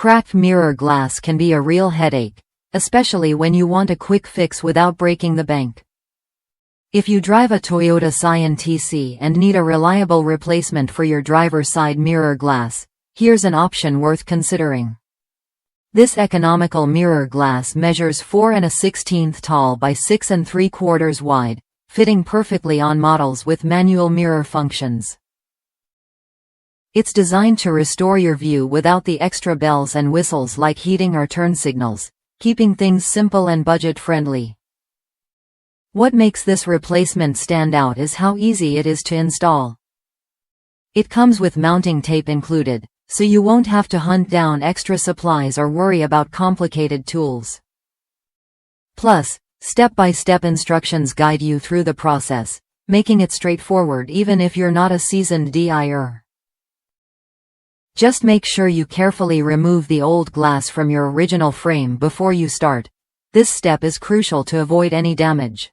Cracked mirror glass can be a real headache, especially when you want a quick fix without breaking the bank. If you drive a Toyota Scion TC and need a reliable replacement for your driver's side mirror glass, here's an option worth considering. This economical mirror glass measures 4 1/16 tall by 6 3/4 wide, fitting perfectly on models with manual mirror functions. It's designed to restore your view without the extra bells and whistles like heating or turn signals, keeping things simple and budget-friendly. What makes this replacement stand out is how easy it is to install. It comes with mounting tape included, so you won't have to hunt down extra supplies or worry about complicated tools. Plus, step-by-step instructions guide you through the process, making it straightforward even if you're not a seasoned DIYer. Just make sure you carefully remove the old glass from your original frame before you start. This step is crucial to avoid any damage.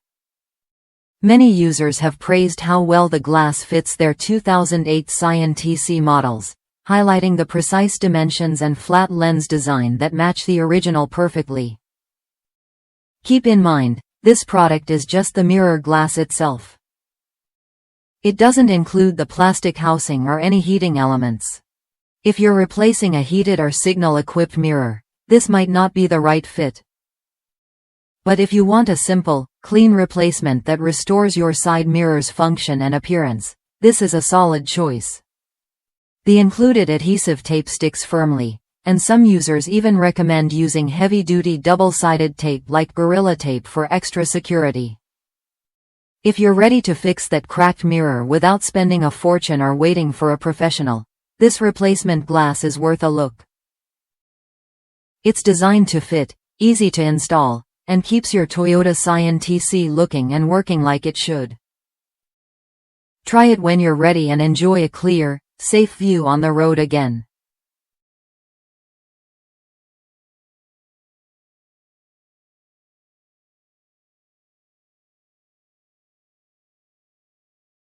Many users have praised how well the glass fits their 2008 Scion TC models, highlighting the precise dimensions and flat lens design that match the original perfectly. Keep in mind, this product is just the mirror glass itself. It doesn't include the plastic housing or any heating elements. If you're replacing a heated or signal-equipped mirror, this might not be the right fit. But if you want a simple, clean replacement that restores your side mirror's function and appearance, this is a solid choice. The included adhesive tape sticks firmly, and some users even recommend using heavy-duty double-sided tape like Gorilla Tape for extra security. If you're ready to fix that cracked mirror without spending a fortune or waiting for a professional, this replacement glass is worth a look. It's designed to fit, easy to install, and keeps your Toyota Scion TC looking and working like it should. Try it when you're ready and enjoy a clear, safe view on the road again.